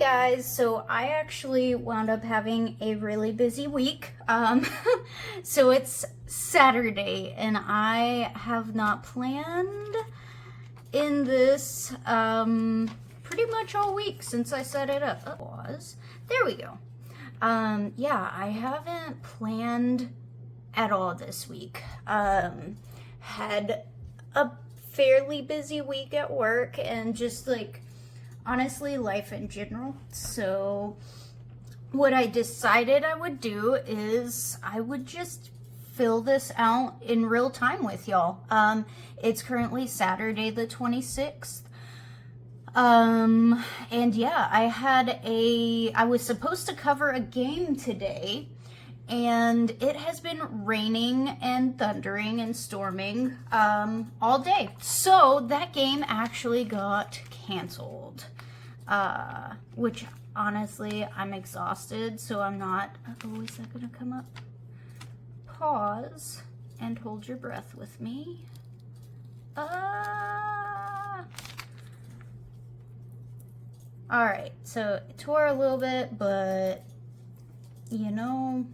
guys, so I actually wound up having a really busy week. So it's Saturday and I have not planned in this pretty much all week since I set it up. There we go. Yeah, I haven't planned at all this week. Had a fairly busy week at work and just like honestly life in general. So what I decided I would do is I would just fill this out in real time with y'all. It's currently Saturday the 26th. And yeah, I was supposed to cover a game today, and it has been raining and thundering and storming all day. So that game actually got canceled, which honestly, I'm exhausted, so I'm not. Oh, is that gonna come up? Pause and hold your breath with me. Alright, so it tore a little bit, but you know,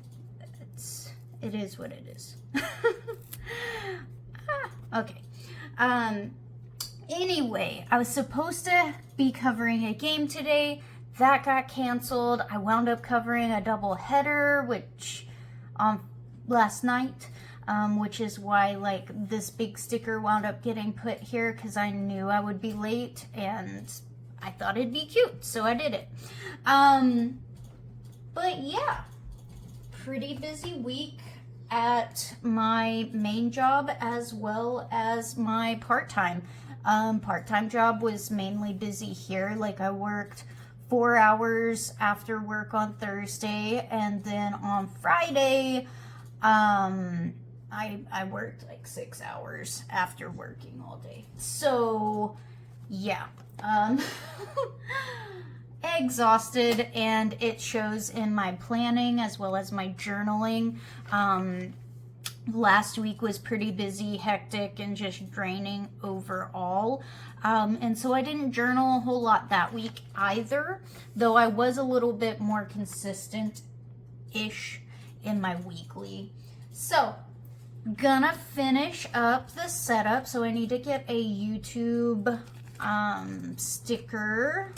it is what it is. Okay. Anyway, I was supposed to be covering a game today. That got canceled. I wound up covering a double header, which last night, which is why like this big sticker wound up getting put here because I knew I would be late and I thought it'd be cute, so I did it. But yeah, pretty busy week at my main job as well as my part-time. Part-time job was mainly busy here. Like I worked 4 hours after work on Thursday, and then on Friday, I worked like 6 hours after working all day. So yeah, exhausted, and it shows in my planning as well as my journaling. Last week was pretty busy, hectic, and just draining overall. And so I didn't journal a whole lot that week either, though I was a little bit more consistent-ish in my weekly. So, gonna finish up the setup. So I need to get a YouTube sticker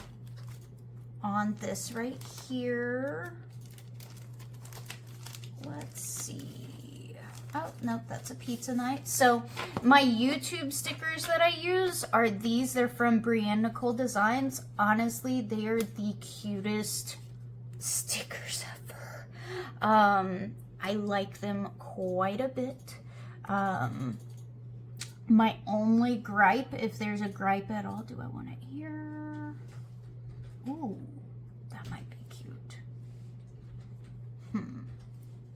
on this right here. Let's see. Oh, nope, that's a pizza night. So my YouTube stickers that I use are these. They're from Brienne Nicole Designs. Honestly, they are the cutest stickers ever. I like them quite a bit. My only gripe, if there's a gripe at all, do I want it here? Ooh, that might be cute.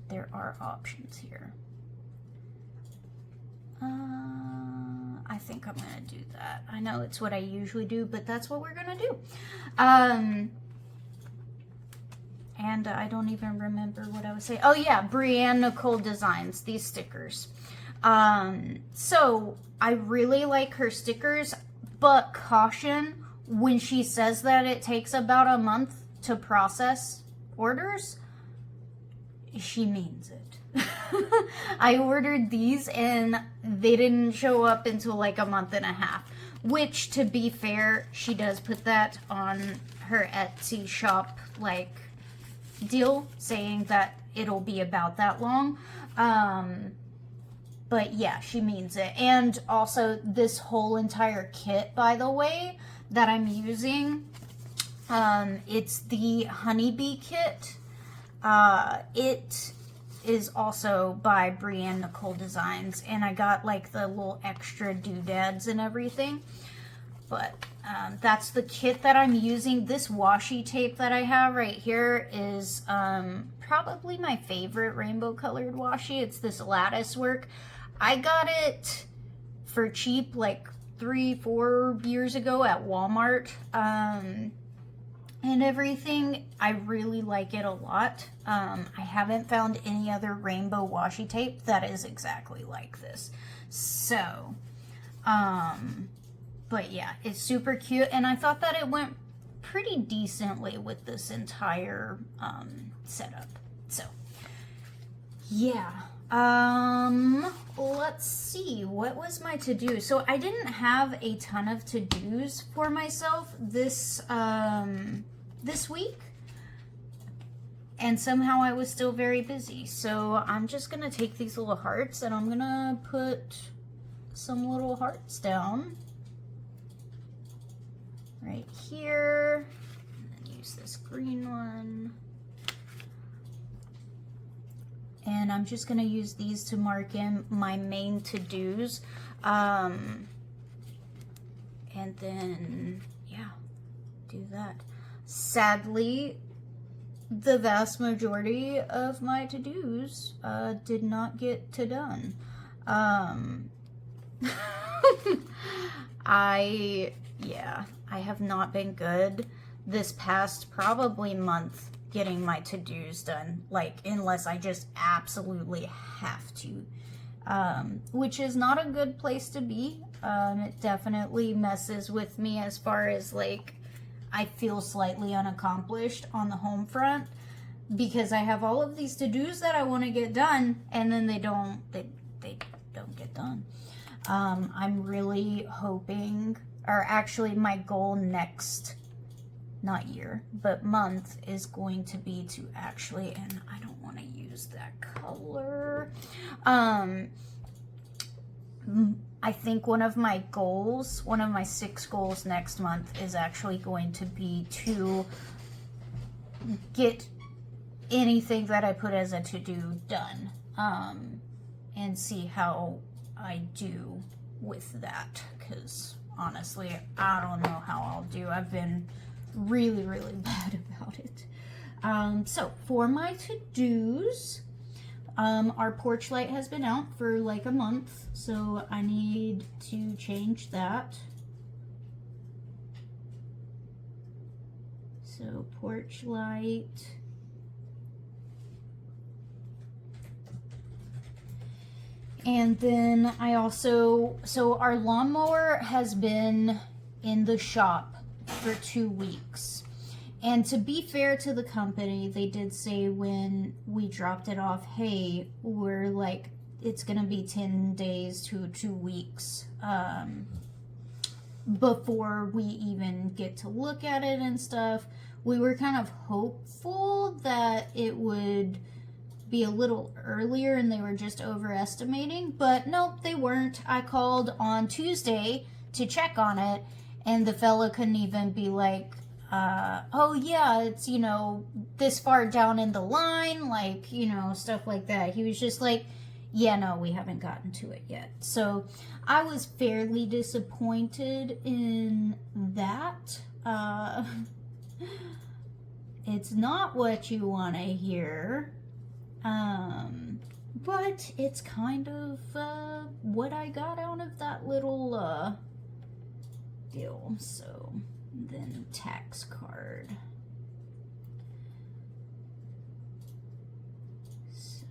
There are options here. I think I'm gonna do that. I know it's what I usually do, but that's what we're gonna do. And I don't even remember what I was saying. Oh yeah, Brienne Nicole Designs, these stickers. So I really like her stickers, but caution, when she says that it takes about a month to process orders, she means it. I ordered these and they didn't show up until like a month and a half, which, to be fair, she does put that on her Etsy shop like deal, saying that it'll be about that long. But yeah, she means it. And also this whole entire kit, by the way, that I'm using, it's the Honeybee kit. It is also by Brienne Nicole Designs, and I got like the little extra doodads and everything. But that's the kit that I'm using. This washi tape that I have right here is probably my favorite rainbow colored washi. It's this lattice work. I got it for cheap like 3-4 years ago at Walmart. And everything. I really like it a lot. I haven't found any other rainbow washi tape that is exactly like this. So, but yeah, it's super cute, and I thought that it went pretty decently with this entire setup. So yeah, let's see, what was my to-do? So I didn't have a ton of to-dos for myself this week, and somehow I was still very busy. So I'm just gonna take these little hearts and I'm gonna put some little hearts down right here, and then use this green one. And I'm just gonna use these to mark in my main to-dos. And then, yeah, do that. Sadly, the vast majority of my to-dos did not get done. I have not been good this past probably month getting my to-dos done, like, unless I just absolutely have to, which is not a good place to be. It definitely messes with me as far as, like, I feel slightly unaccomplished on the home front, because I have all of these to-dos that I want to get done, and then they don't get done. I'm really hoping, or actually my goal next, not year, but month, is going to be to actually, and I don't want to use that color. I think one of my 6 goals next month is actually going to be to get anything that I put as a to-do done, and see how I do with that, because honestly, I don't know how I'll do. I've been really, really bad about it. So for my to-dos, our porch light has been out for like a month, so I need to change that. So porch light. And then I also, so our lawnmower has been in the shop for 2 weeks. And to be fair to the company, they did say when we dropped it off, hey, we're like, it's gonna be 10 days to 2 weeks before we even get to look at it and stuff. We were kind of hopeful that it would be a little earlier and they were just overestimating, but nope, they weren't. I called on Tuesday to check on it, and the fella couldn't even be like, oh yeah, it's, you know, this far down in the line, like, you know, stuff like that. He was just like, yeah, no, we haven't gotten to it yet. So I was fairly disappointed in that. It's not what you want to hear. But it's kind of what I got out of that little deal. So then tax card. So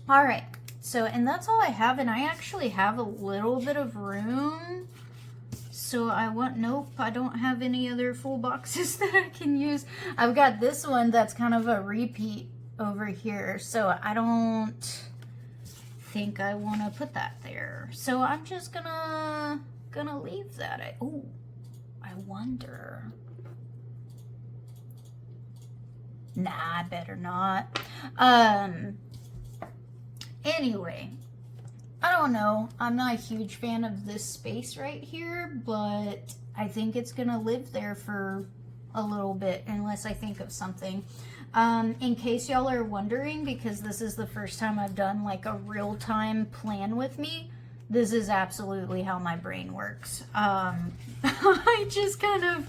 all right. So, and that's all I have, and I actually have a little bit of room. So nope, I don't have any other full boxes that I can use. I've got this one that's kind of a repeat over here, so I don't think I want to put that there. So I'm just gonna leave that. I wonder. Nah, I better not. Anyway, I don't know. I'm not a huge fan of this space right here, but I think it's gonna live there for a little bit unless I think of something. In case y'all are wondering, because this is the first time I've done like a real-time plan with me, this is absolutely how my brain works. I just kind of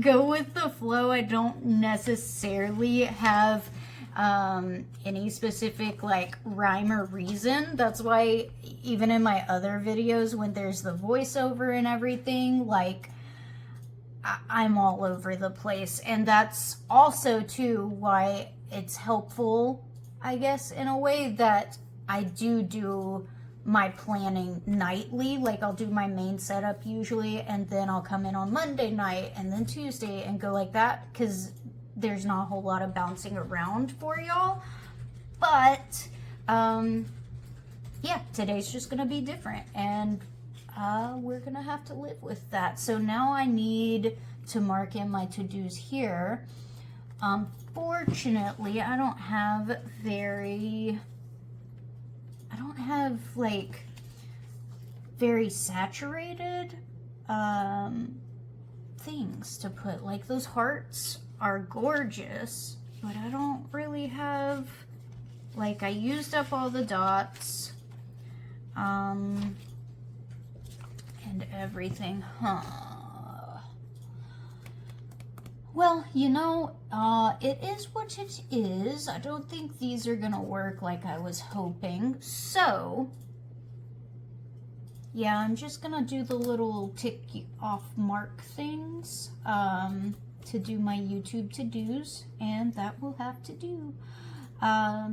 go with the flow. I don't necessarily have any specific like rhyme or reason. That's why even in my other videos when there's the voiceover and everything, like I'm all over the place. And that's also too why it's helpful, I guess, in a way that I do my planning nightly. Like I'll do my main setup usually, and then I'll come in on Monday night and then Tuesday and go like that, because there's not a whole lot of bouncing around for y'all. But yeah, today's just gonna be different, and we're gonna have to live with that. So now I need to mark in my to-dos here. Fortunately, I don't have like very saturated things to put. Like those hearts are gorgeous, but I don't really have, like, I used up all the dots and everything. Well, you know, it is what it is. I don't think these are gonna work like I was hoping. So, yeah, I'm just gonna do the little tick off mark things to do my YouTube to-dos, and that will have to do.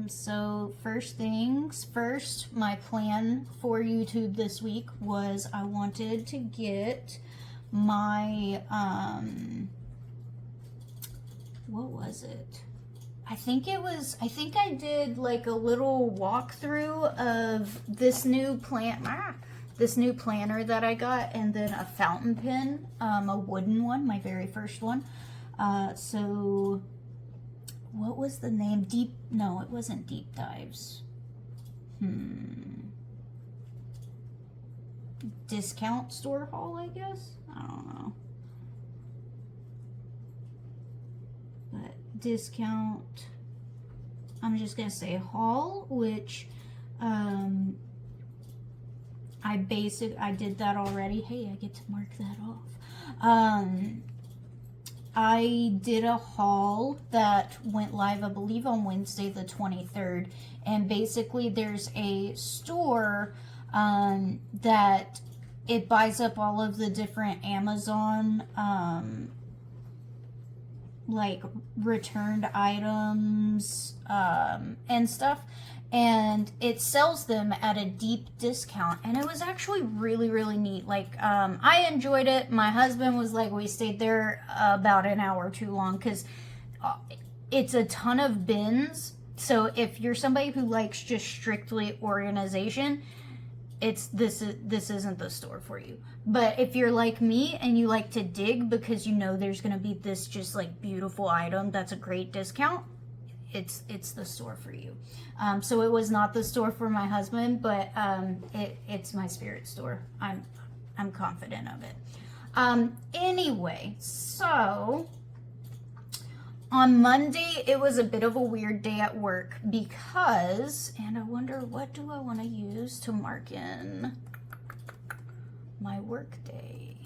So first things first, my plan for YouTube this week was I wanted to get my, what was it? I think I did like a little walkthrough of this new planner that I got, and then a fountain pen, a wooden one, my very first one. So what was the name? No, it wasn't Deep Dives. Discount store haul, I guess? I don't know. But discount, I'm just gonna say haul, which I did that already. Hey, I get to mark that off. I did a haul that went live, I believe, on Wednesday the 23rd, and basically there's a store that it buys up all of the different Amazon like returned items and stuff, and it sells them at a deep discount, and it was actually really, really neat. Like I enjoyed it. My husband was like, we stayed there about an hour too long, because it's a ton of bins. So if you're somebody who likes just strictly organization, this isn't the store for you. But if you're like me and you like to dig because you know there's gonna be this just like beautiful item that's a great discount, it's the store for you. So it was not the store for my husband, but it's my spirit store. I'm confident of it. Anyway, so on Monday, it was a bit of a weird day at work because, and I wonder, what do I want to use to mark in my work day?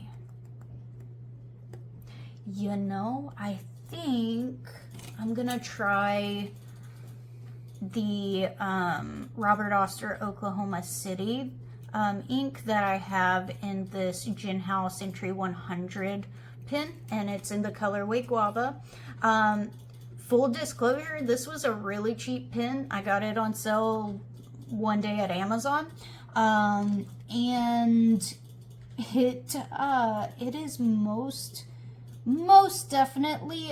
You know, I think I'm going to try the Robert Oster Oklahoma City ink that I have in this Gin House Entry 100 pin, and it's in the colorway Guava. Full disclosure, this was a really cheap pin. I got it on sale one day at Amazon, and it is most definitely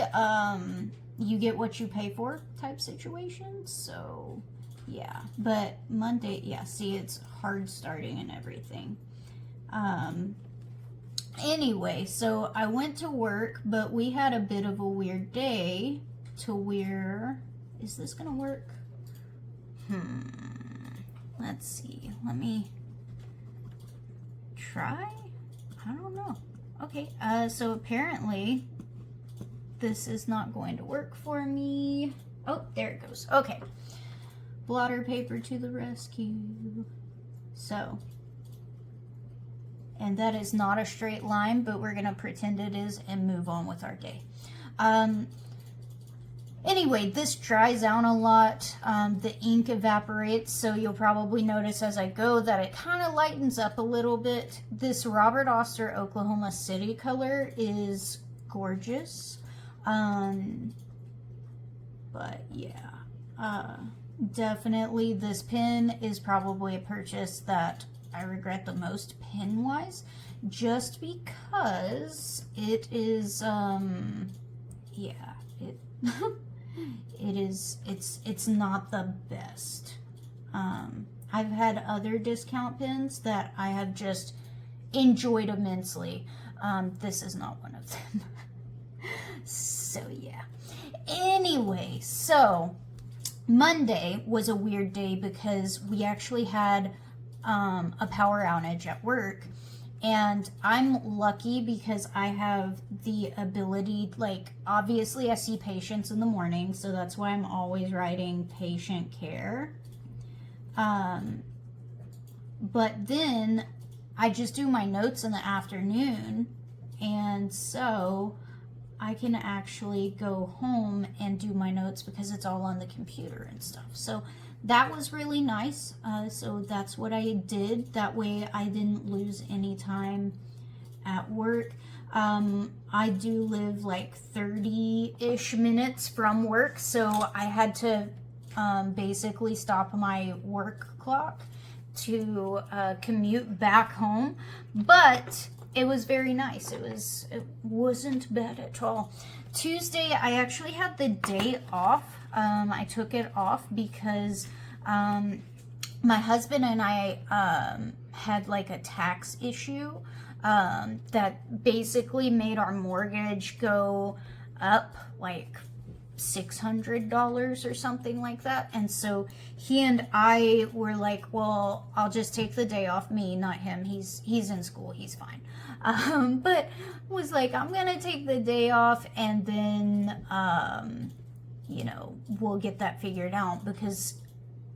you get what you pay for type situation. So yeah, but Monday, yeah, see, it's hard starting and everything. Anyway, so I went to work, but we had a bit of a weird day to where, is this gonna work? Let's see, let me try. I don't know. Okay, so apparently this is not going to work for me. Oh, there it goes. Okay, blotter paper to the rescue. So, and that is not a straight line, but we're gonna pretend it is and move on with our day. Anyway, this dries out a lot. The ink evaporates, so you'll probably notice as I go that it kind of lightens up a little bit. This Robert Oster Oklahoma City color is gorgeous. But yeah, definitely this pen is probably a purchase that I regret the most pen wise, just because it is yeah, it it's not the best. I've had other discount pens that I have just enjoyed immensely. This is not one of them. So yeah. Anyway, so Monday was a weird day because we actually had a power outage at work, and I'm lucky because I have the ability, like, obviously I see patients in the morning, so that's why I'm always writing patient care. But then I just do my notes in the afternoon, and so I can actually go home and do my notes because it's all on the computer and stuff. So that was really nice. So that's what I did. That way I didn't lose any time at work. I do live like 30-ish minutes from work, so I had to basically stop my work clock to commute back home. But it was very nice. It wasn't bad at all. Tuesday, I actually had the day off. I took it off because my husband and I had like a tax issue that basically made our mortgage go up like $600 or something like that. And so he and I were like, well, I'll just take the day off. Me, not him. He's in school. He's fine. But was like, I'm gonna take the day off, and then we'll get that figured out, because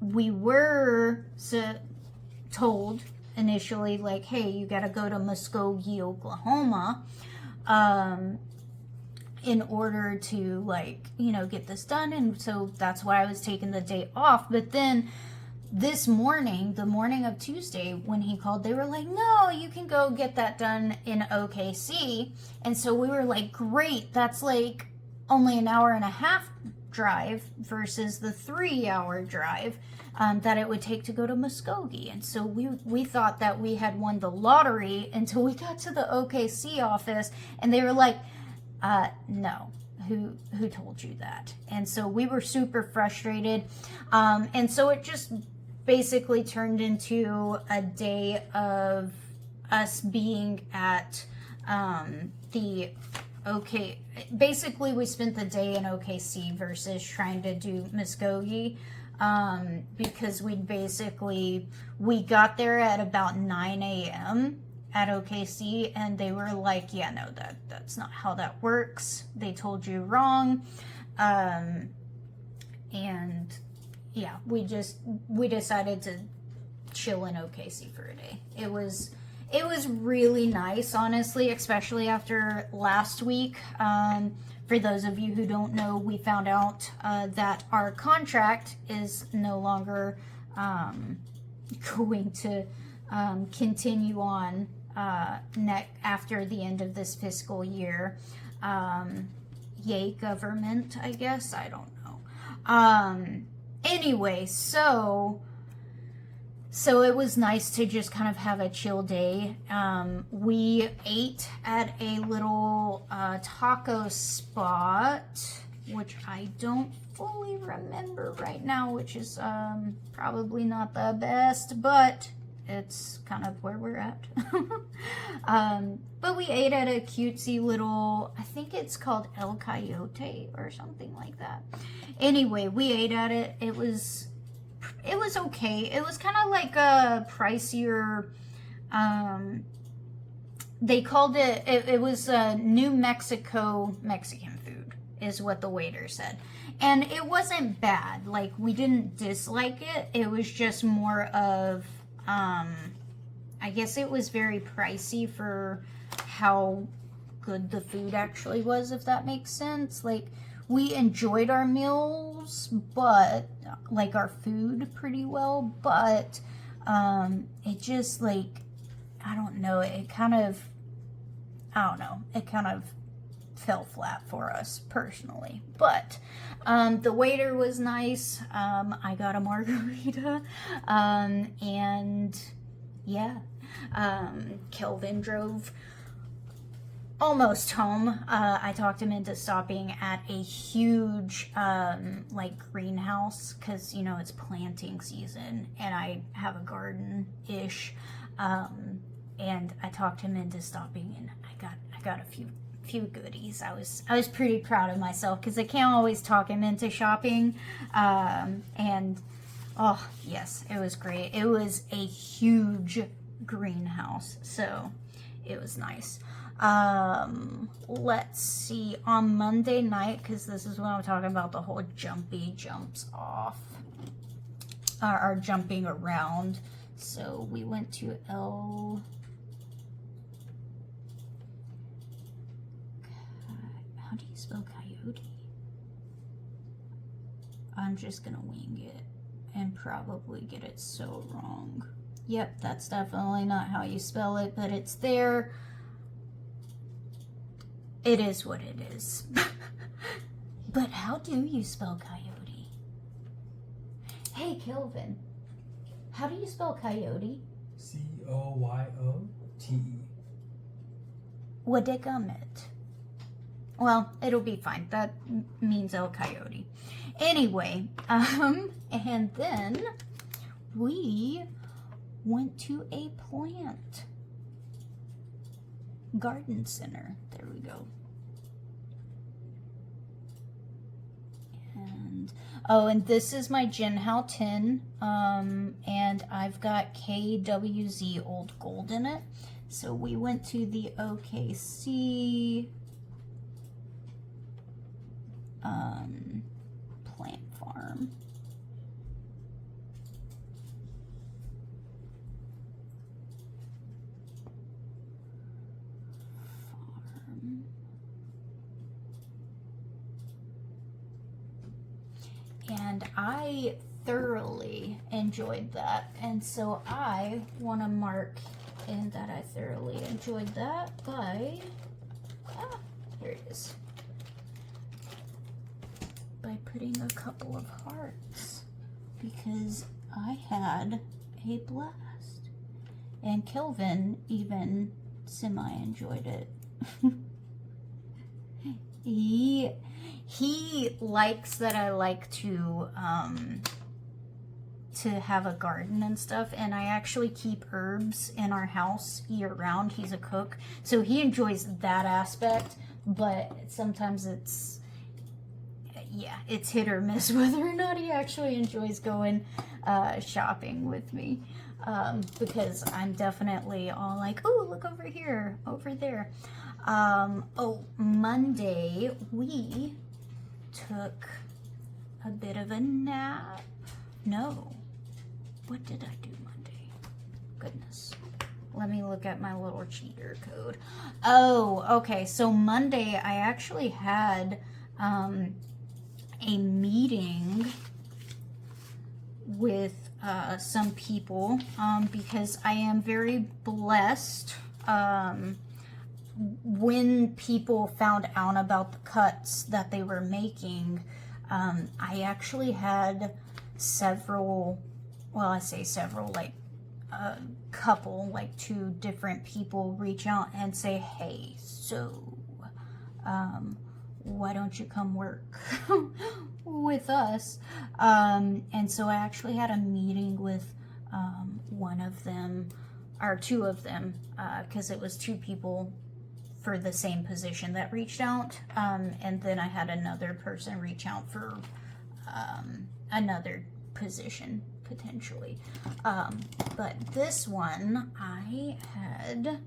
we were told initially, like, hey, you gotta go to Muskogee, Oklahoma, in order to, like, get this done. And so that's why I was taking the day off. But then this morning, the morning of Tuesday, when he called, they were like, no, you can go get that done in OKC. And so we were like, great, that's like only an hour and a half drive versus the 3-hour drive that it would take to go to Muskogee. And so we thought that we had won the lottery until we got to the OKC office, and they were like, no, who told you that? And so we were super frustrated. And so it just basically turned into a day of us being at basically we spent the day in OKC versus trying to do Muskogee, because we got there at about 9 a.m. at OKC, and they were like, yeah, no, that's not how that works. They told you wrong. And yeah, we decided to chill in OKC for a day. It was really nice, honestly, especially after last week. For those of you who don't know, we found out that our contract is no longer going to continue on after the end of this fiscal year. Yay, government, I guess. I don't know. Anyway, so it was nice to just kind of have a chill day. We ate at a little taco spot, which I don't fully remember right now, which is probably not the best, but it's kind of where we're at. But we ate at a cutesy little, I think it's called El Coyote or something like that. Anyway, we ate at it. It was okay. It was kind of like a pricier, they called it was New Mexico Mexican food is what the waiter said. And it wasn't bad. Like, we didn't dislike it. It was just more of, I guess it was very pricey for how good the food actually was, if that makes sense. Like, we enjoyed our meals, but like our food pretty well, but it just, like, I don't know, it kind of fell flat for us personally. But the waiter was nice. I got a margarita. And yeah, Kelvin drove almost home. I talked him into stopping at a huge like greenhouse because you know it's planting season and I have a garden-ish, and I talked him into stopping, and I got a few goodies. I was pretty proud of myself because I can't always talk him into shopping, and oh yes, it was great. It was a huge greenhouse, so it was nice. Let's see, on Monday night, because this is when I'm talking about the whole jumps off, or jumping around. So we went to how do you spell coyote? I'm just gonna wing it and probably get it so wrong. Yep, that's definitely not how you spell it, but it's there. It is what it is. But how do you spell coyote? Hey, Kelvin, how do you spell coyote? Coyote. Wadikamet. Well, it'll be fine. That means El Coyote. Anyway, and then we went to a plant garden center. There we go. And and this is my Jinhao tin, and I've got KWZ Old Gold in it. So we went to the OKC plant farm. And I thoroughly enjoyed that, and so I want to mark in that I thoroughly enjoyed that by here it is, by putting a couple of hearts, because I had a blast, and Kelvin even semi-enjoyed it. He likes that I like to have a garden and stuff, and I actually keep herbs in our house year round. He's a cook, so he enjoys that aspect, but sometimes it's hit or miss whether or not he actually enjoys going shopping with me, because I'm definitely all like, oh, look over here, over there. Monday we took a bit of a nap. No, what did I do Monday? Goodness, let me look at my little cheater code. Oh, okay, so Monday I actually had a meeting with some people, because I am very blessed. When people found out about the cuts that they were making, I actually had several, well, I say several, like a couple, like 2 different people reach out and say, hey, so why don't you come work with us? And so I actually had a meeting with one of them, or 2 of them, because it was 2 people for the same position that reached out, and then I had another person reach out for another position potentially, but this one I had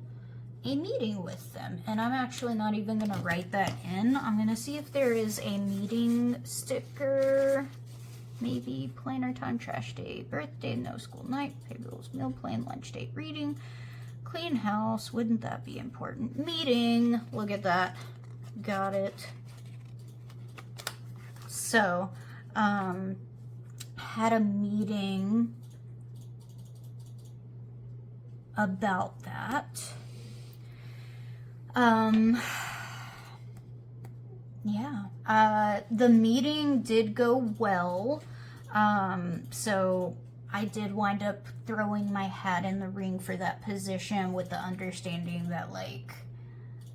a meeting with them, and I'm actually not even gonna write that in. I'm gonna see if there is a meeting sticker, maybe planner time, trash day, birthday, no school night, pay bills, meal plan, lunch date, reading, clean house, wouldn't that be important? Meeting, look at that, got it. So, had a meeting about that. Yeah. The meeting did go well. So I did wind up throwing my hat in the ring for that position with the understanding that, like,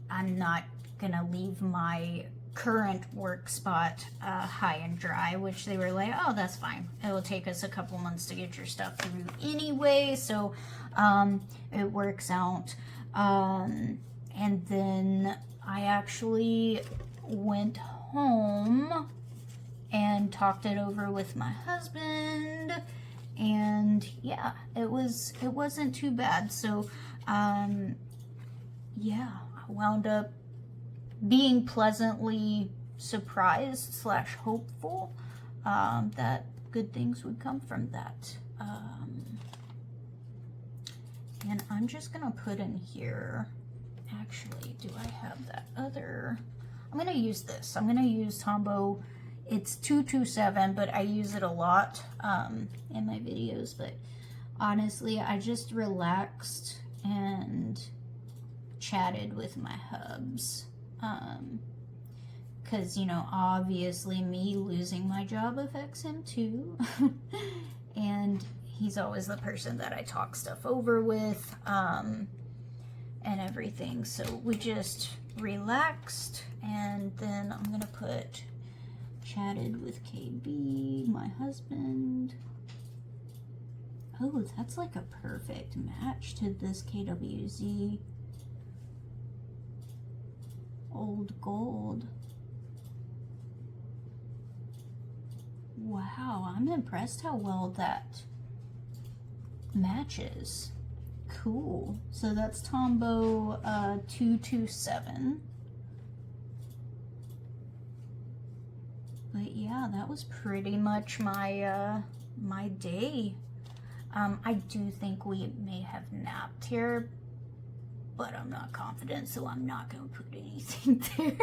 I'm not gonna leave my current work spot high and dry, which they were like, oh, that's fine. It'll take us a couple months to get your stuff through anyway, so it works out. And then I actually went home and talked it over with my husband, and yeah, it wasn't too bad. So yeah, I wound up being pleasantly surprised slash hopeful that good things would come from that. And I'm just gonna put in here, actually, do I have that other? I'm gonna use this. I'm gonna use Tombow. It's 227, but I use it a lot in my videos. But honestly, I just relaxed and chatted with my hubs. Because, you know, obviously me losing my job affects him too. And he's always the person that I talk stuff over with and everything. So we just relaxed, and then I'm gonna put chatted with KB, my husband. Oh, that's like a perfect match to this KWZ old gold. Wow, I'm impressed how well that matches. Cool. So that's Tombow 227. But yeah, that was pretty much my my day. I do think we may have napped here, but I'm not confident, so I'm not gonna put anything there.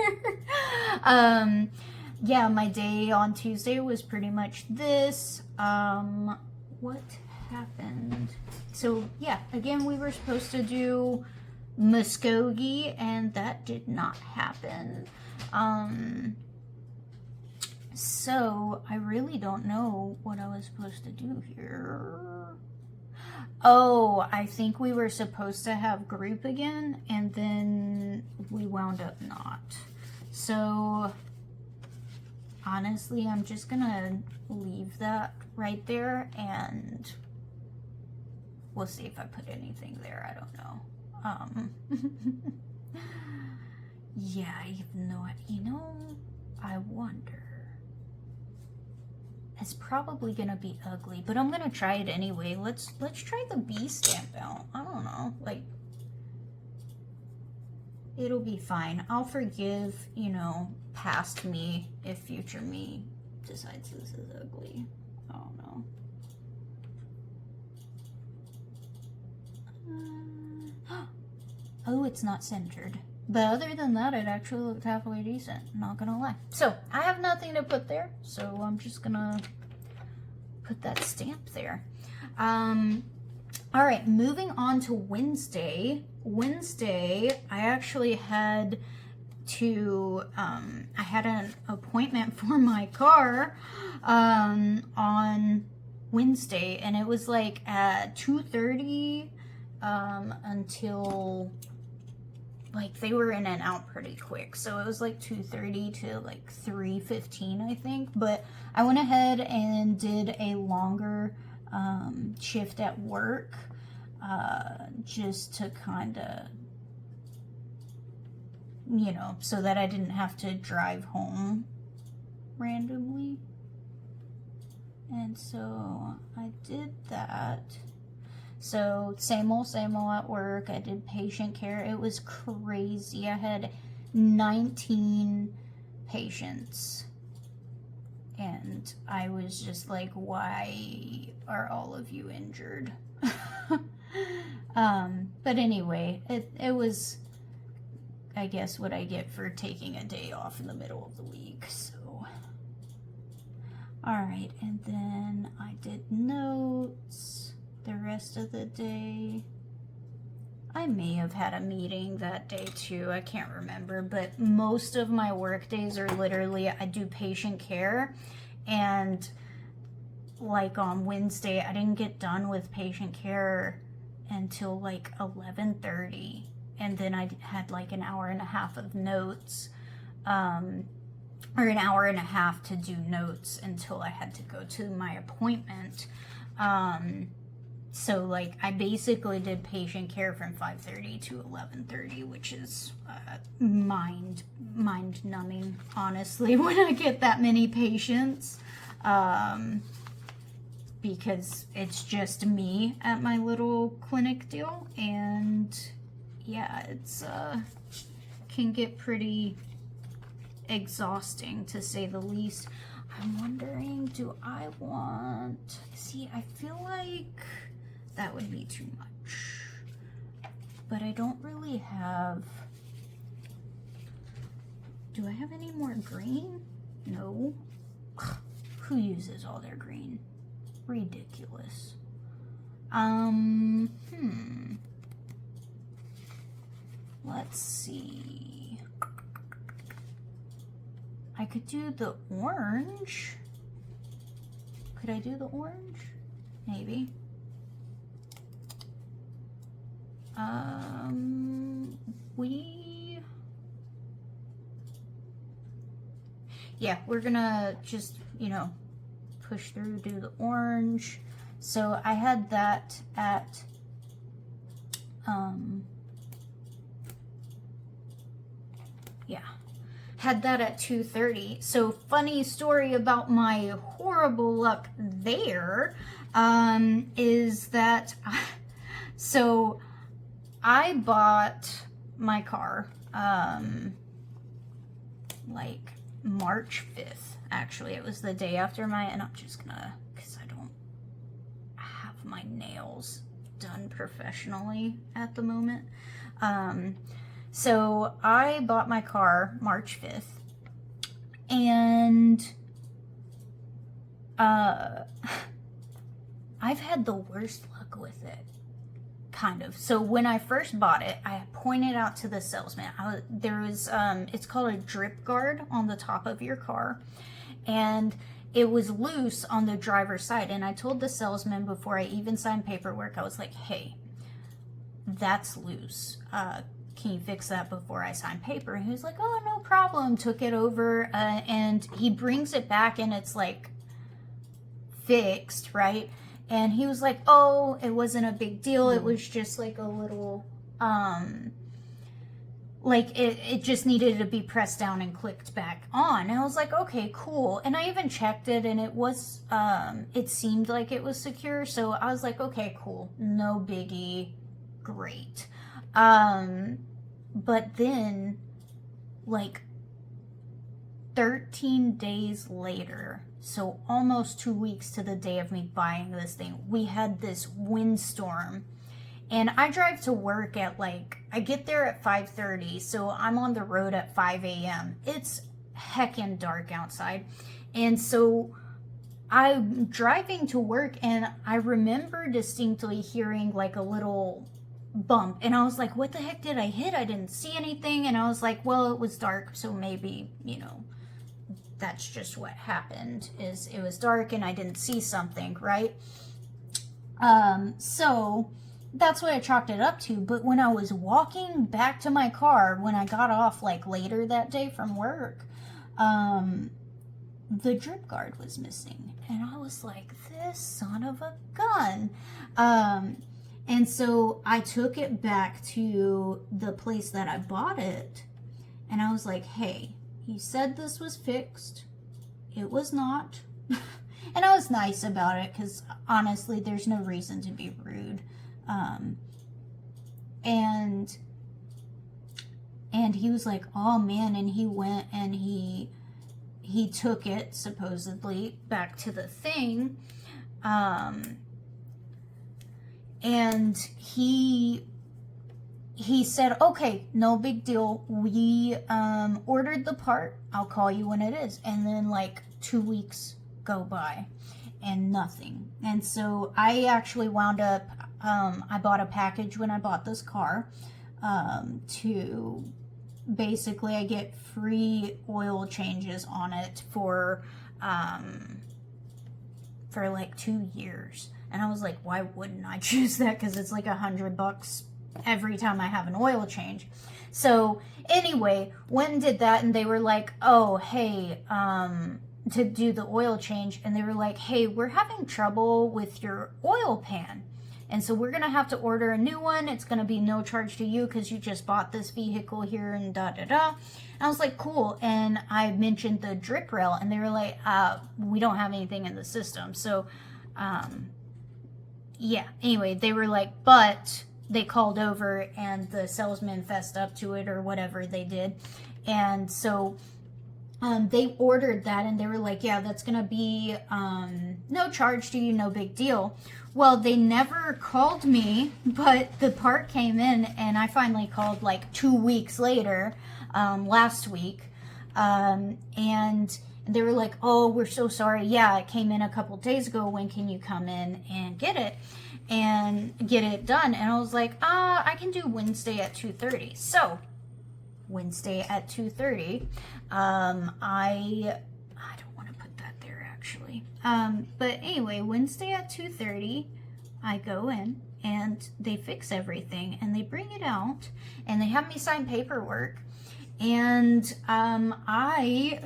Yeah, my day on Tuesday was pretty much this. What happened? So yeah, again, we were supposed to do Muskogee, and that did not happen. So I really don't know what I was supposed to do here. Oh, I think we were supposed to have group again, and then we wound up not. So honestly, I'm just gonna leave that right there, and we'll see if I put anything there. I don't know. Yeah, I have no idea. You know, I wonder. It's probably gonna be ugly, but I'm gonna try it anyway. Let's try the B stamp out. I don't know, like, it'll be fine. I'll forgive, you know, past me if future me decides this is ugly. I don't know. Oh, it's not centered. But other than that, it actually looked halfway decent, not gonna lie. So, I have nothing to put there, so I'm just gonna put that stamp there. Alright, moving on to Wednesday. Wednesday, I actually had to, I had an appointment for my car on Wednesday, and it was like at 2:30 until, like, they were in and out pretty quick, so it was like 2:30 to like 3:15, I think. But I went ahead and did a longer shift at work just to kind of, you know, so that I didn't have to drive home randomly. And so I did that. So same old at work. I did patient care. It was crazy. I had 19 patients. And I was just like, why are all of you injured? But anyway, it was, I guess, what I get for taking a day off in the middle of the week. So, alright, and then I did notes the rest of the day. I I may have had a meeting that day too. I can't remember, but most of my work days are literally, I do patient care, and like on Wednesday, I didn't get done with patient care until like 11:30, and then I had like an hour and a half of notes, or an hour and a half to do notes until I had to go to my appointment. So like I basically did patient care from 5:30 to 11:30, which is mind numbing, honestly, when I get that many patients, because it's just me at my little clinic deal, and yeah, it's can get pretty exhausting, to say the least. I'm wondering, do I want, see, I feel like that would be too much, but I don't really have, do I have any more green? No. Who uses all their green? Ridiculous. Let's see. I could do the orange. Could I do the orange? Maybe. Yeah, we're gonna just, you know, push through, do the orange. So I had that at, had that at 2:30. So funny story about my horrible luck there, is that, so I bought my car, like March 5th, actually. It was the day after my, and I'm just gonna, because I don't have my nails done professionally at the moment. So I bought my car March 5th, and I've had the worst luck with it, kind of. So when I first bought it, I pointed out to the salesman, there was, it's called a drip guard on the top of your car, and it was loose on the driver's side. And I told the salesman before I even signed paperwork, I was like, hey, that's loose. Can you fix that before I sign paper? And he was like, oh, no problem. Took it over, and he brings it back, and it's like fixed, right? And he was like, oh, it wasn't a big deal. It was just like a little, like it just needed to be pressed down and clicked back on. And I was like, okay, cool. And I even checked it, and it was, it seemed like it was secure. So I was like, okay, cool. No biggie. Great. But then, like 13 days later, so almost 2 weeks to the day of me buying this thing, we had this windstorm. And I drive to work at like, I get there at 5:30, so I'm on the road at 5 a.m. It's heckin' dark outside. And so I'm driving to work, and I remember distinctly hearing like a little bump, and I was like, what the heck did I hit? I didn't see anything. And I was like, well, it was dark, so maybe, you know, that's just what happened, is it was dark and I didn't see something, right? So that's what I chalked it up to. But when I was walking back to my car, when I got off like later that day from work, the drip guard was missing, and I was like, this son of a gun. And so I took it back to the place that I bought it, and I was like, hey, he said this was fixed. It was not. And I was nice about it, because honestly, there's no reason to be rude. And he was like, oh man, and he went and he took it supposedly back to the thing. And he said, okay, no big deal. We ordered the part. I'll call you when it is. And then like 2 weeks go by and nothing. And so I actually wound up I bought a package when I bought this car, to basically I get free oil changes on it for like 2 years. And I was like, why wouldn't I choose that? Because it's like $100 every time I have an oil change. So anyway, went and did that, and they were like, oh, hey, to do the oil change, and they were like, hey, we're having trouble with your oil pan, and so we're gonna have to order a new one. It's gonna be no charge to you because you just bought this vehicle here, and da da da. And I was like, cool. And I mentioned the drip rail, and they were like, we don't have anything in the system. So yeah, anyway, they were like, but they called over and the salesman fessed up to it or whatever they did. And so they ordered that, and they were like, yeah, that's gonna be no charge to you, no big deal. Well, they never called me, but the part came in, and I finally called like 2 weeks later, last week, and they were like, oh, we're so sorry. Yeah, it came in a couple days ago. When can you come in and get it done? And I was like, I can do Wednesday at 2:30. So Wednesday at 2:30, I don't want to put that there actually. But anyway, Wednesday at 2:30, I go in and they fix everything and they bring it out and they have me sign paperwork. And I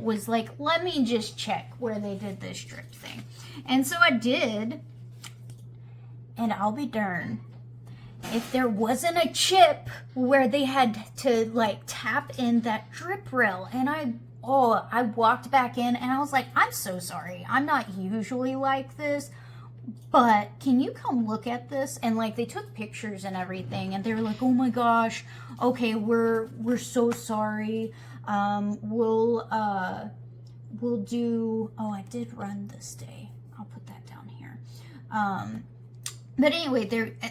was like, let me just check where they did this drip thing. And so I did, and I'll be darned if there wasn't a chip where they had to like tap in that drip rail. And I walked back in and I was like, I'm so sorry. I'm not usually like this, but can you come look at this? And like they took pictures and everything, and they were like, oh my gosh, okay, we're so sorry. We'll do, I did run this day. I'll put that down here. But anyway,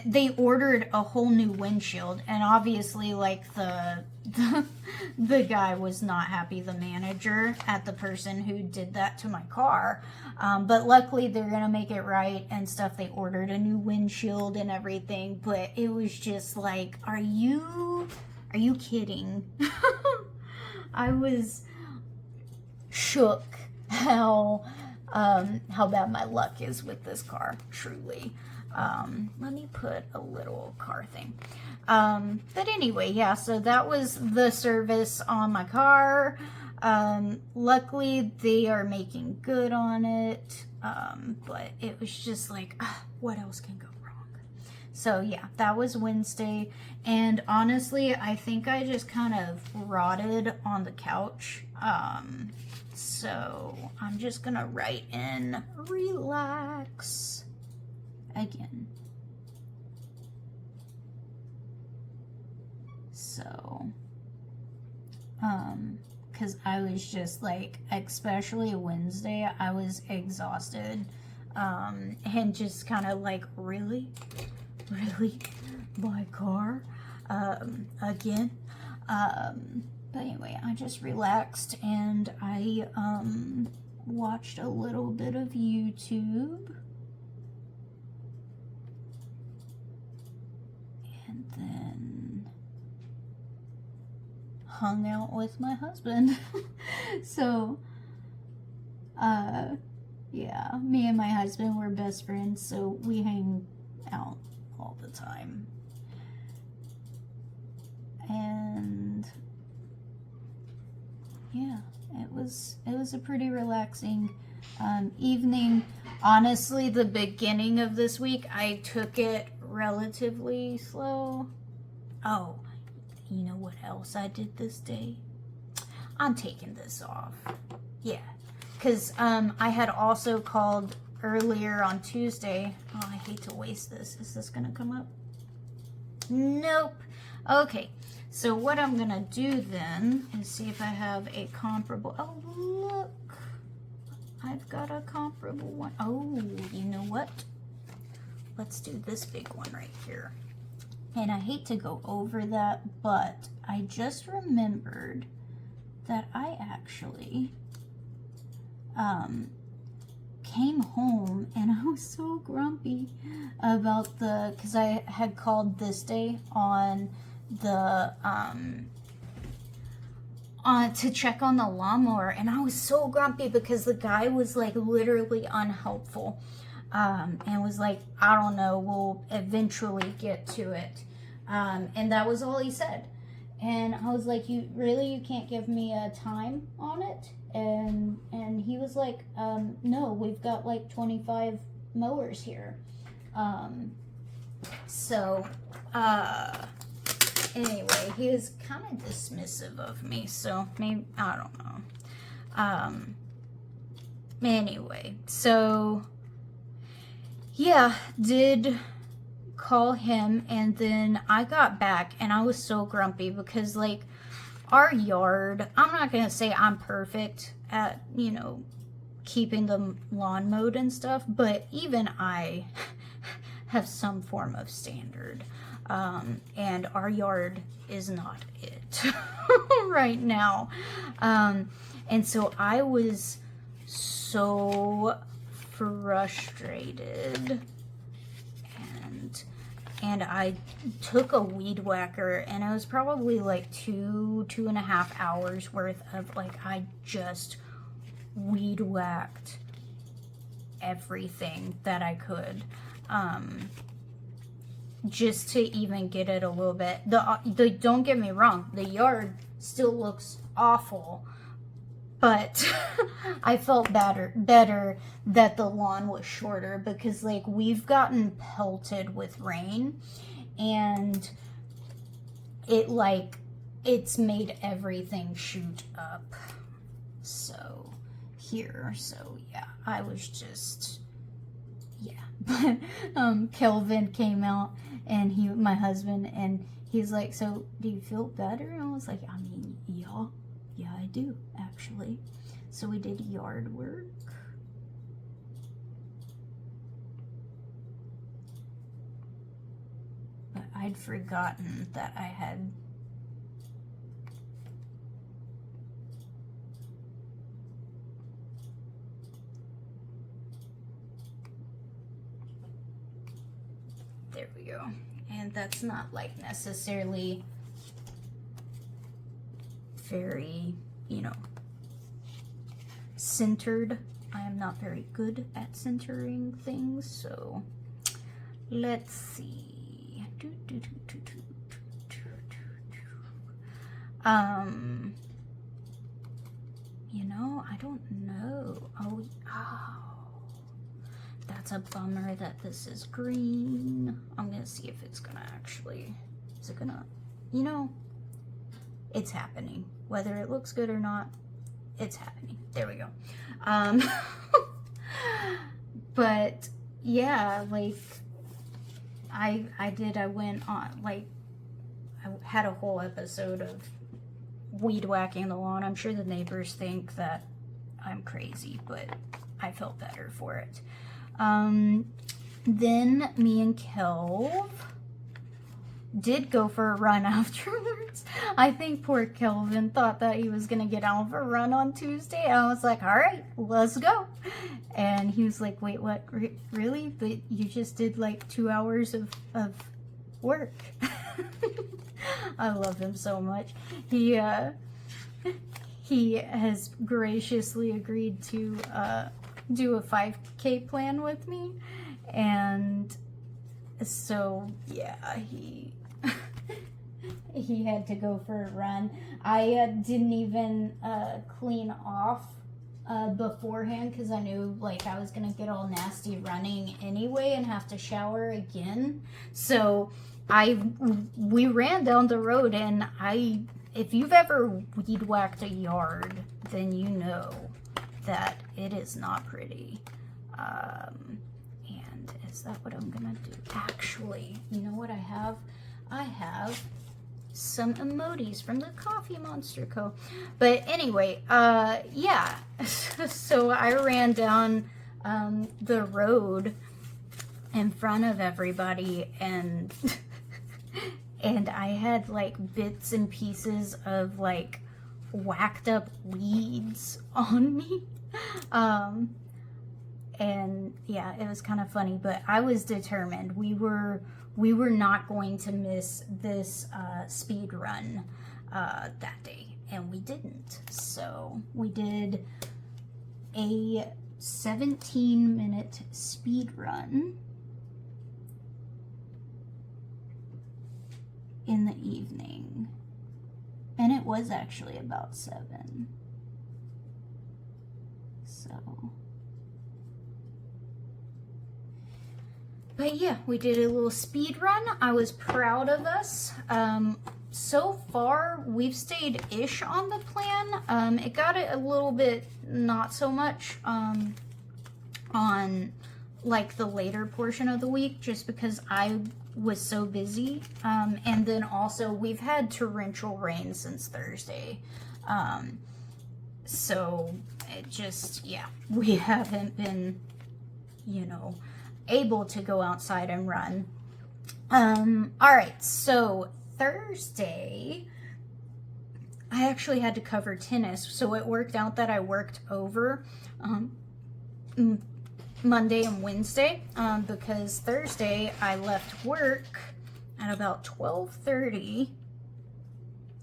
they ordered a whole new windshield, and obviously like the guy was not happy, the manager at the person who did that to my car. But luckily they're gonna make it right and stuff. They ordered a new windshield and everything, but it was just like, are you kidding? I was shook how bad my luck is with this car, truly. Let me put a little car thing. But anyway, yeah, so that was the service on my car. Luckily they are making good on it. But it was just like, what else can go wrong? So yeah, that was Wednesday. And honestly, I think I just kind of rotted on the couch. So I'm just gonna write in relax again. So, because I was just like, especially Wednesday, I was exhausted, and just kind of like, really, my car, again. But anyway, I just relaxed and I watched a little bit of YouTube. And then hung out with my husband. So, yeah, me and my husband were best friends, so we hang out all the time. And yeah, it was a pretty relaxing evening. Honestly, the beginning of this week, I took it relatively slow. Oh, you know what else I did this day? I'm taking this off. Yeah, because I had also called earlier on Tuesday. Oh, I hate to waste this. Is this gonna come up? Nope. Okay, so what I'm gonna do then is see if I have a comparable. Oh, look, I've got a comparable one. Oh, you know what? Let's do this big one right here. And I hate to go over that, but I just remembered that I actually came home and I was so grumpy about because I had called this day on the, to check on the lawnmower, and I was so grumpy because the guy was like literally unhelpful, and was like, I don't know, we'll eventually get to it, and that was all he said. And I was like, you can't give me a time on it? And he was like, no, we've got like 25 mowers here. Anyway, he was kind of dismissive of me, so maybe, I don't know. Anyway, so, yeah, did call him, and then I got back, and I was so grumpy because, like, our yard, I'm not going to say I'm perfect at, you know, keeping the lawn mowed and stuff, but even I have some form of standard. And our yard is not it right now. And so I was so frustrated, and I took a weed whacker, and it was probably like 2.5 hours worth of, like, I just weed whacked everything that I could. Just to even get it a little bit. Don't get me wrong, the yard still looks awful, but I felt better that the lawn was shorter, because, like, we've gotten pelted with rain, and it's made everything shoot up. So yeah, I was just, yeah. But Kelvin came out, and my husband, and he's like, so do you feel better? And I was like, I mean, yeah, I do, actually. So we did yard work. But I'd forgotten that I had there we go. And that's not, like, necessarily very, you know, centered. I am not very good at centering things, so let's see. You know, I don't know. Oh, that's a bummer that this is green. I'm gonna see if it's gonna actually, is it gonna, you know, it's happening. Whether it looks good or not, it's happening. There we go. But yeah, like, I went on, like, I had a whole episode of weed whacking the lawn. I'm sure the neighbors think that I'm crazy, but I felt better for it. Then me and Kelv did go for a run afterwards. I think poor Kelvin thought that he was gonna get out for a run on Tuesday. I was like, all right, let's go. And he was like, wait, what? Really? But you just did like 2 hours of work. I love him so much. He has graciously agreed to do a 5K plan with me, and so yeah, he had to go for a run. I didn't even clean off beforehand, because I knew, like, I was gonna get all nasty running anyway and have to shower again. So we ran down the road, and if you've ever weed whacked a yard, then you know that it is not pretty. And is that what I'm gonna do? Actually, you know what I have? I have some emojis from the Coffee Monster Co. But anyway, yeah. So I ran down the road in front of everybody, and and I had, like, bits and pieces of, like, whacked up weeds on me. And yeah, it was kind of funny, but I was determined. We were not going to miss this speed run that day, and we didn't. So we did a 17-minute speed run in the evening, and it was actually about 7. So, but yeah, we did a little speed run. I was proud of us. So far, we've stayed ish on the plan. It got it a little bit not so much on like the later portion of the week, just because I was so busy. And then also we've had torrential rain since Thursday. So it just, yeah, we haven't been, you know, able to go outside and run. All right, so Thursday, I actually had to cover tennis, so it worked out that I worked over Monday and Wednesday, because Thursday I left work at about 12:30,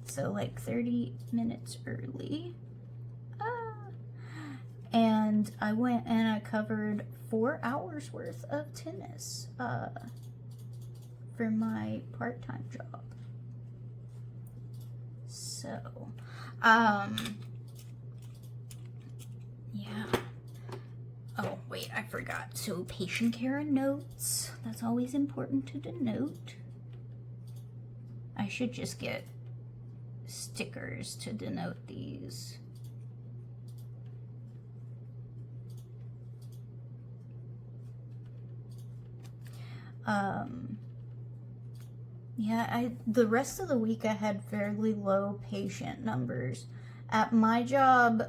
so like 30 minutes early, and I went and I covered 4 hours worth of tennis for my part-time job. So, yeah. Oh, wait, I forgot. So, patient care and notes. That's always important to denote. I should just get stickers to denote these. Yeah, the rest of the week I had fairly low patient numbers. At my job,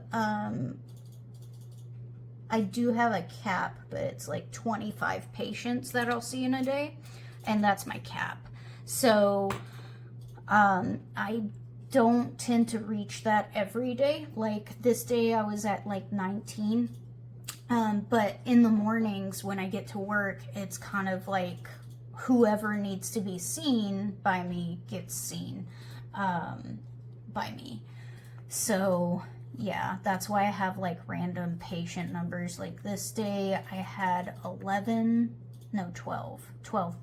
I do have a cap, but it's like 25 patients that I'll see in a day, and that's my cap. So, I don't tend to reach that every day. Like this day I was at like 19. But in the mornings when I get to work, it's kind of like whoever needs to be seen by me gets seen by me. So yeah, that's why I have like random patient numbers. Like this day I had 12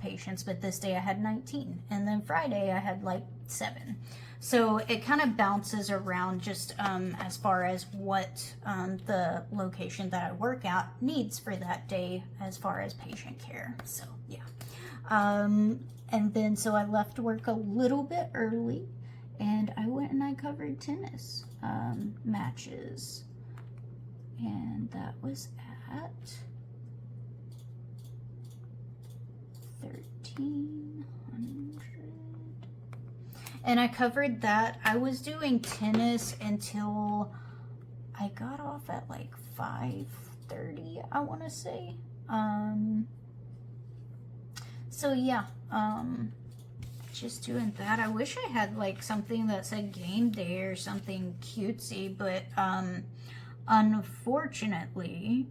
patients, but this day I had 19. And then Friday I had like 7. So it kind of bounces around just as far as what the location that I work at needs for that day as far as patient care. So yeah. And then so I left work a little bit early and I went and I covered tennis matches. And that was at 1300. And I covered that. I was doing tennis until I got off at like 5:30, I want to say. So yeah, just doing that. I wish I had like something that said game day or something cutesy, but unfortunately,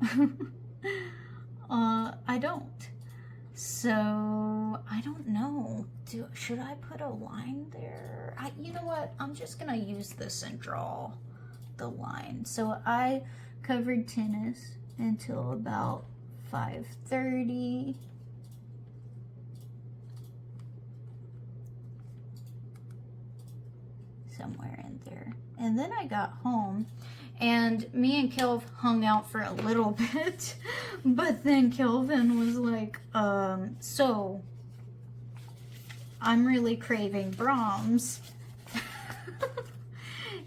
I don't. So I don't know. Should I put a line there? You know what? I'm just gonna use this and draw the line. So I covered tennis until about 5:30. Somewhere in there. And then I got home and me and Kelv hung out for a little bit, but then Kelvin was like, so I'm really craving Brahms.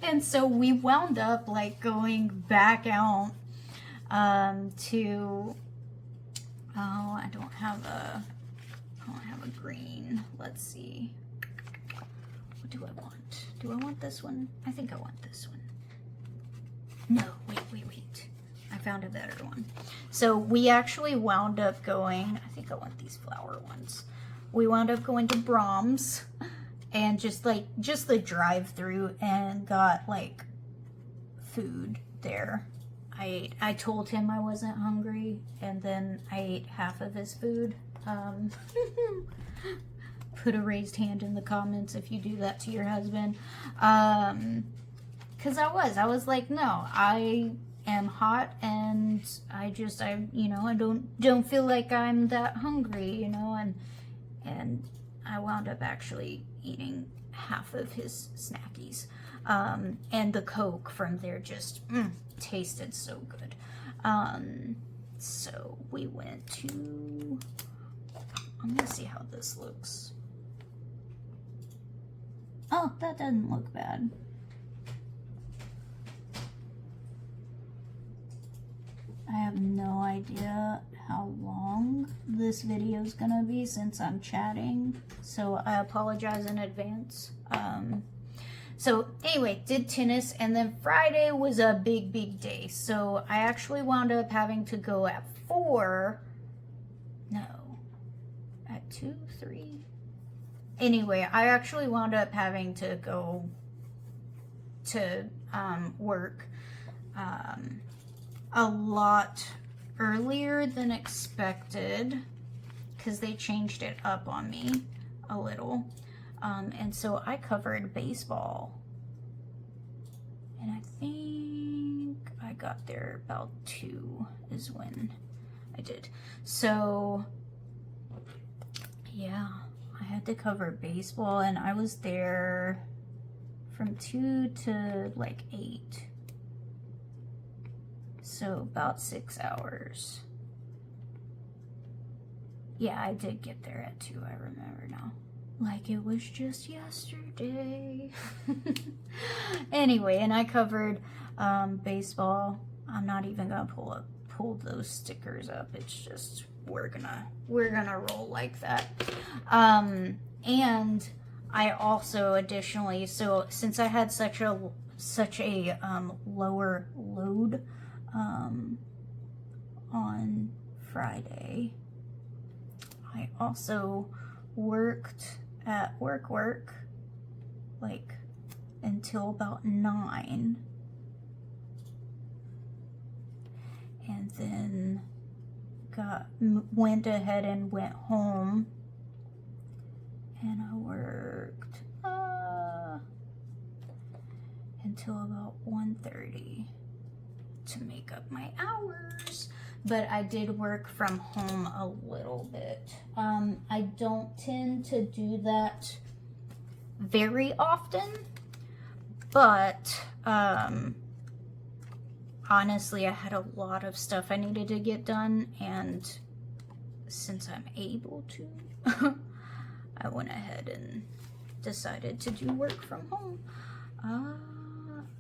And so we wound up like going back out to, I don't have a green. Let's see. What do I want? Do I want this one? I think I want this one. No, wait. I found a better one. So we actually wound up going, I think I want these flower ones. We wound up going to Brahms and just the drive-through and got like food there. I told him I wasn't hungry, and then I ate half of his food. Put a raised hand in the comments if you do that to your husband. Because I was like, no, I am hot, and I don't feel like I'm that hungry, and I wound up actually eating half of his snackies. And the Coke from there just tasted so good. So we went to, I'm gonna see how this looks. Oh, that doesn't look bad. I have no idea how long this video is gonna be since I'm chatting, so I apologize in advance. So anyway, did tennis, and then Friday was a big day. So I actually wound up having to go at 2, 3. Anyway, I actually wound up having to go to work a lot earlier than expected because they changed it up on me a little. And so I covered baseball, and I think I got there about 2 is when I did. So yeah, I had to cover baseball, and I was there from 2 to like 8. So about 6 hours. Yeah, I did get there at 2, I remember now. Like it was just yesterday. Anyway, and I covered baseball. I'm not even gonna pull those stickers up. It's just we're gonna roll like that. And I also additionally, so since I had such a lower load on Friday, I also worked at work like until about 9, and then went ahead and went home, and I worked until about 1:30 to make up my hours. But I did work from home a little bit. I don't tend to do that very often, but honestly, I had a lot of stuff I needed to get done, and since I'm able to, I went ahead and decided to do work from home.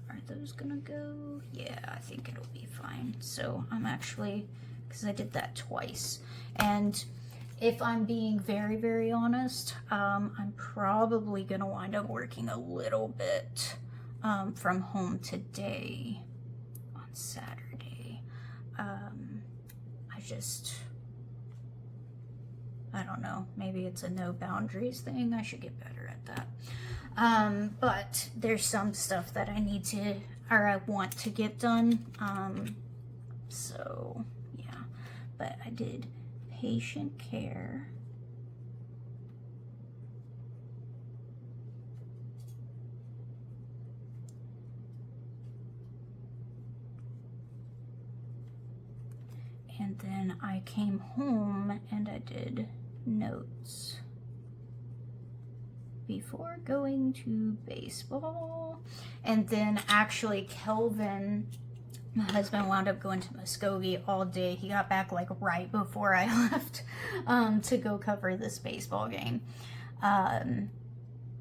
Are those gonna go? Yeah, I think it'll be fine. So I'm actually, because I did that twice, and if I'm being very honest, I'm probably gonna wind up working a little bit from home today on Saturday. I don't know, maybe it's a no boundaries thing. I should get better at that. But there's some stuff that I need to, or I want to get done. So yeah, but I did patient care. And then I came home and I did notes before going to baseball. And then actually Kelvin, my husband, wound up going to Muskogee all day. He got back like right before I left to go cover this baseball game,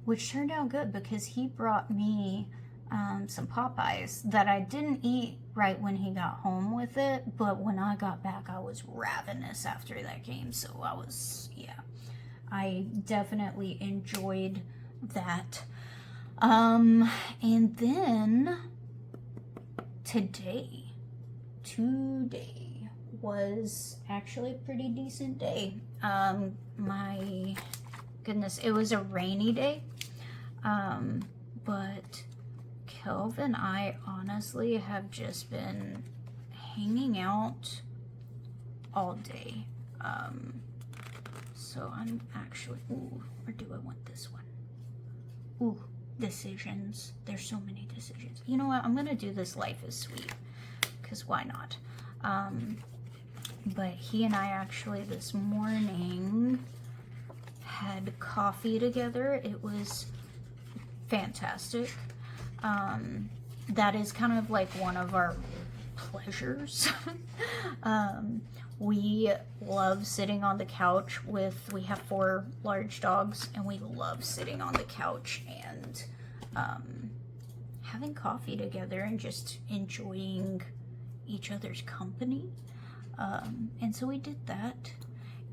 which turned out good because he brought me some Popeyes that I didn't eat right when he got home with it, but when I got back I was ravenous after that game. So I definitely enjoyed that. And then today was actually a pretty decent day. My goodness, it was a rainy day, but Kelvin and I honestly have just been hanging out all day. So I'm actually, ooh, or do I want this one? Ooh, decisions. There's so many decisions. You know what? I'm gonna do this Life is Sweet, because why not? But he and I actually this morning had coffee together. It was fantastic. That is kind of like one of our pleasures. We love sitting on the couch we have 4 large dogs, and we love sitting on the couch and having coffee together and just enjoying each other's company. And so we did that,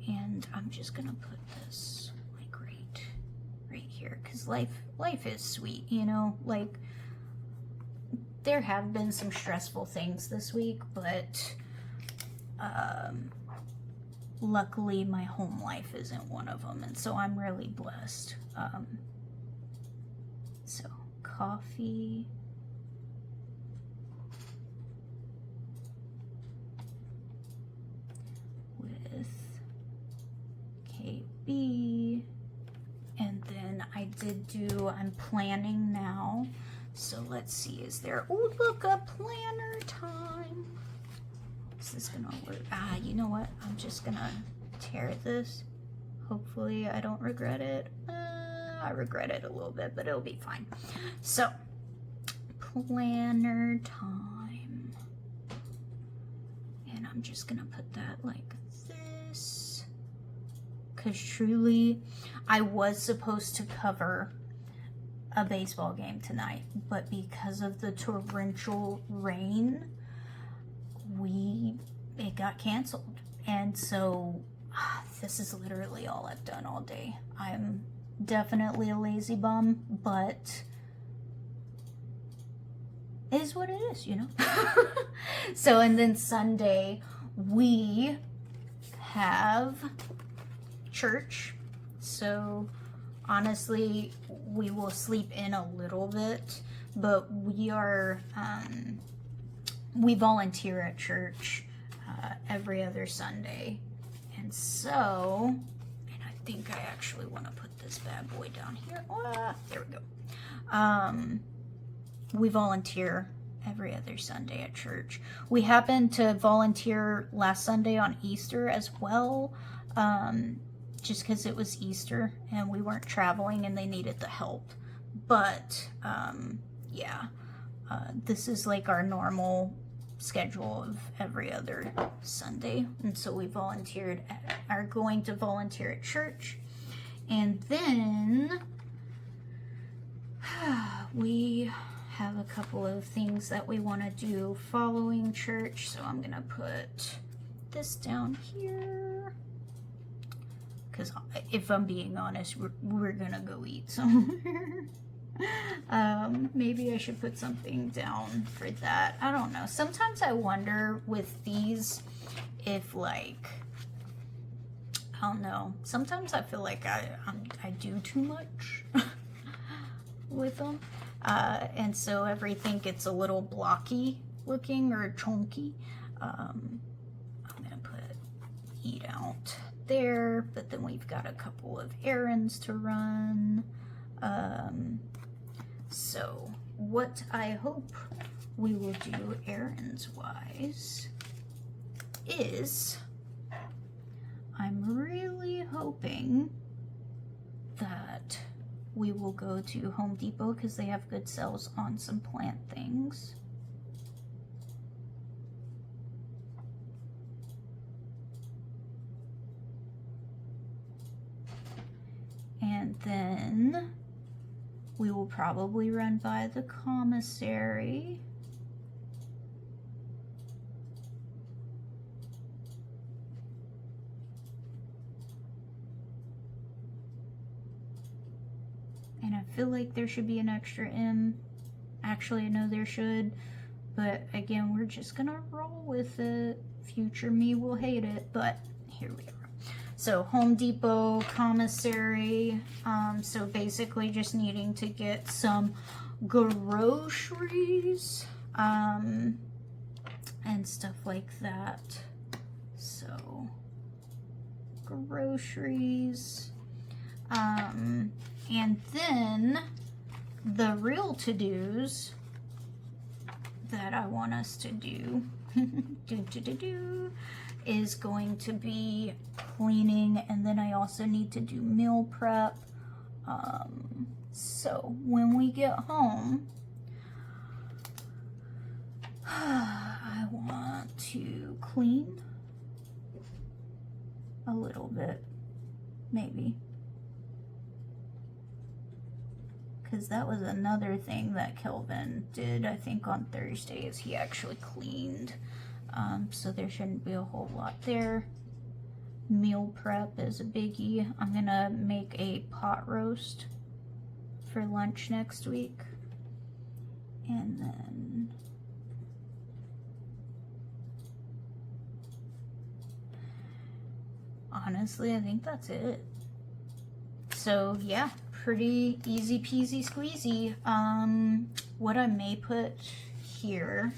and I'm just gonna put this like right here, because life is sweet, you know. Like, there have been some stressful things this week, but luckily my home life isn't one of them, and so I'm really blessed. So coffee, with KB, and then I'm planning now. So let's see, is there, oh look, a planner time. Is this gonna work? You know what? I'm just gonna tear this. Hopefully I don't regret it. I regret it a little bit, but it'll be fine. So, planner time. And I'm just gonna put that like this. Because truly, I was supposed to cover a baseball game tonight, but because of the torrential rain, it got canceled. And so this is literally all I've done all day. I'm definitely a lazy bum, but it is what it is, you know. So, and then Sunday we have church. So honestly, we will sleep in a little bit, but we volunteer at church every other Sunday. And so, and I think I actually want to put this bad boy down here. There we go. We volunteer every other Sunday at church. We happened to volunteer last Sunday on Easter as well, just because it was Easter and we weren't traveling and they needed the help. But yeah, this is like our normal schedule of every other Sunday, and so we are going to volunteer at church. And then we have a couple of things that we want to do following church, so I'm gonna put this down here, because if I'm being honest, we're gonna go eat somewhere. Maybe I should put something down for that. I don't know. Sometimes I wonder with these if, like, I don't know. Sometimes I feel like I do too much with them. And so everything gets a little blocky looking or chunky. I'm gonna put eat out there, but then we've got a couple of errands to run. So what I hope we will do errands wise is, I'm really hoping that we will go to Home Depot because they have good sales on some plant things. And then we will probably run by the commissary. And I feel like there should be an extra M. Actually, I know there should. But again, we're just gonna roll with it. Future me will hate it, but here we are. So Home Depot, commissary. So basically just needing to get some groceries. and stuff like that. So, groceries. And then the real to-dos that I want us to do is going to be cleaning, and then I also need to do meal prep. So when we get home, I want to clean a little bit, maybe. Because that was another thing that Kelvin did, I think, on Thursday, is he actually cleaned. So there shouldn't be a whole lot there. Meal prep is a biggie. I'm gonna make a pot roast for lunch next week. And then honestly, I think that's it. So yeah, pretty easy peasy squeezy. What I may put here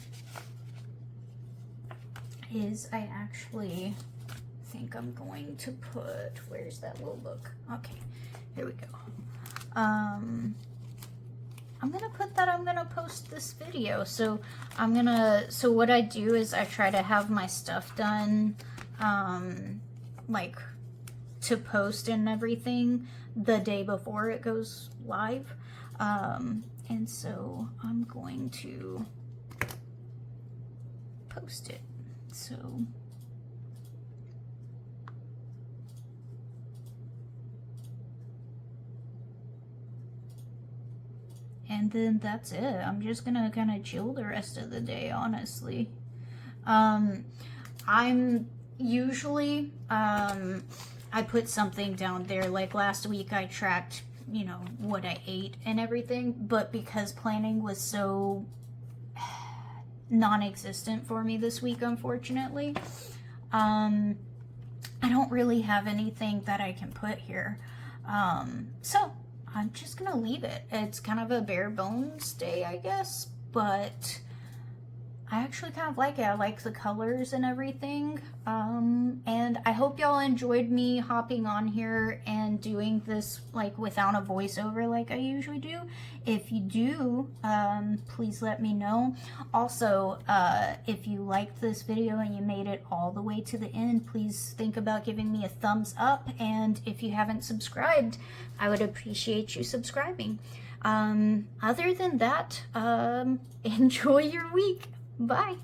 is I actually think I'm going to put, where's that little book? Okay, here we go. I'm gonna put that, I'm gonna post this video. So so what I do is I try to have my stuff done, like to post and everything the day before it goes live. And so I'm going to post it. So and then that's it. I'm just gonna kind of chill the rest of the day, honestly. I'm usually I put something down there, like last week I tracked, you know, what I ate and everything, but because planning was so non-existent for me this week, unfortunately, I don't really have anything that I can put here. So I'm just gonna leave it. It's kind of a bare bones day, I guess, but I actually kind of like it. I like the colors and everything. And I hope y'all enjoyed me hopping on here and doing this like without a voiceover like I usually do. If you do, please let me know. Also, if you liked this video and you made it all the way to the end, please think about giving me a thumbs up. And if you haven't subscribed, I would appreciate you subscribing. Other than that, enjoy your week. Bye.